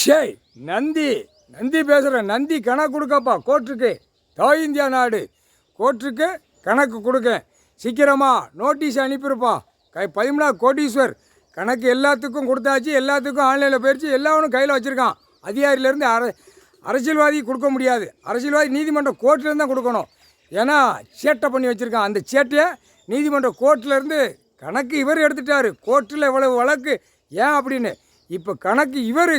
ஷேய் நந்தி நந்தி பேசுகிறேன். நந்தி கணக்கு கொடுக்கப்பா கோர்ட்டுக்கு. இந்தியா நாடு கோர்ட்டுக்கு கணக்கு கொடுக்க சீக்கிரமாக நோட்டீஸ் அனுப்பியிருப்பா. 13 கோடீஸ்வர் கணக்கு எல்லாத்துக்கும் கொடுத்தாச்சு. எல்லாத்துக்கும் ஆன்லைனில் போயிடுச்சு. எல்லாவனும் கையில் வச்சுருக்கான். அதிகாரியிலேருந்து அரசியல்வாதி கொடுக்க முடியாது. அரசியல்வாதி நீதிமன்ற கோர்ட்டிலேருந்து தான் கொடுக்கணும். ஏன்னா சேட்டை பண்ணி வச்சுருக்கான். அந்த சேட்டையை நீதிமன்ற கோர்ட்டிலேருந்து கணக்கு இவர் எடுத்துட்டார். கோர்ட்டில் இவ்வளவு வழக்கு ஏன் அப்படின்னு. இப்போ கணக்கு இவர்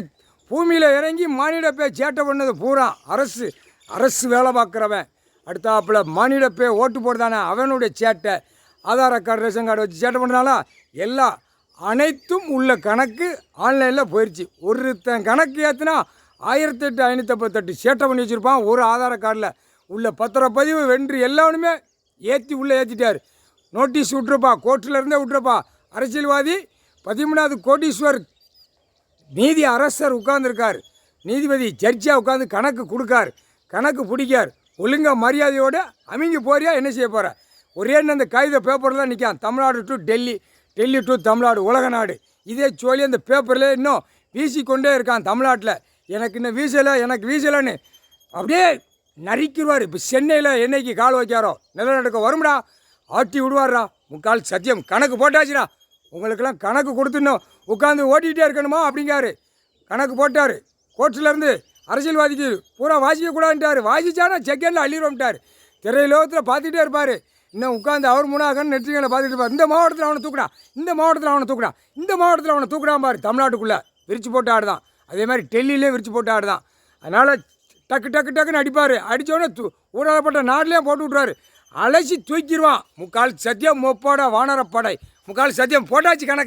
பூமியில் இறங்கி மானிட பே சேட்டை பண்ணது பூரா அரசு வேலை பார்க்குறவன். அடுத்தாப்பில் மானிட பே ஓட்டு போடுதானே அவனுடைய சேட்டை. ஆதார் கார்டு ரேஷன் கார்டு வச்சு சேட்டை பண்ணுறாங்களா எல்லாம் அனைத்தும் உள்ள கணக்கு ஆன்லைனில் போயிடுச்சு. ஒருத்தன் கணக்கு ஏற்றுனா 1558 சேட்டை பண்ணி வச்சுருப்பான். ஒரு ஆதார கார்டில் உள்ள பத்திரப்பதிவு வென்று எல்லாருமே ஏற்றி உள்ளே ஏற்றிட்டார். நோட்டீஸ் விட்ருப்பா. கோர்ட்டிலேருந்தே விட்ருப்பா. அரசியல்வாதி 13 கோடீஸ்வர் நீதி அரசர் உட்கார்ந்துருக்கார். நீதிபதி ஜட்ஜாக உட்காந்து கணக்கு கொடுக்கார். கணக்கு பிடிக்கார். ஒழுங்காக மரியாதையோடு அமைங்கி போறியா என்ன செய்ய போகிற? ஒரே அந்த காகித பேப்பரில் தான் நிற்கான். தமிழ்நாடு டு டெல்லி, டெல்லி டு தமிழ்நாடு, உலக நாடு. இதே சொல்லி அந்த பேப்பரில் இன்னும் வீசிக்கொண்டே இருக்கான். தமிழ்நாட்டில் எனக்கு இன்னும் வீசலைன்னு அப்படியே நரிக்கிடுவார். இப்போ சென்னையில் என்னைக்கு கால் வைக்காரோ நிலநடுக்கம் வரும்டா, ஆட்டி விடுவார்டா. முக்கால் சத்தியம் கணக்கு போட்டாச்சுடா. உங்களுக்கெல்லாம் கணக்கு கொடுத்துடணும். உட்காந்து ஓட்டிகிட்டே இருக்கணுமா அப்படிங்காரு. கணக்கு போட்டார். கோர்ட்டிலேருந்து அரசியல்வாதிக்கு பூரா வாசிக்கக்கூடாதுன்ட்டார். வாசிச்சானா செகண்டில் அள்ளிடுவோம்ட்டார். திரையுலகத்தில் பார்த்துட்டே இருப்பார். இன்னும் உட்காந்து அவர் முன்னாகன்னு நெற்றிகளை பார்த்துட்டு இருப்பார். இந்த மாவட்டத்தில் அவனை தூக்குடா, இந்த மாவட்டத்தில் அவனை தூக்குடா, இந்த மாவட்டத்தில் அவனை தூக்குடான் பாரு. தமிழ்நாட்டுக்குள்ளே விரிச்சு போட்டு ஆடுதான். அதே மாதிரி டெல்லியிலே விரிச்சு போட்டு ஆடுதான். அதனால் டக்குன்னு அடிப்பார். அடித்தோடனே ஊழலப்பட்ட நாட்டிலே போட்டு விட்ருவார். அலசி தூக்கிடுவான். முக்கால் சத்தியம் முப்போட வானரப்படை. முக்கால் சத்தியம் போட்டாச்சு கணக்கு.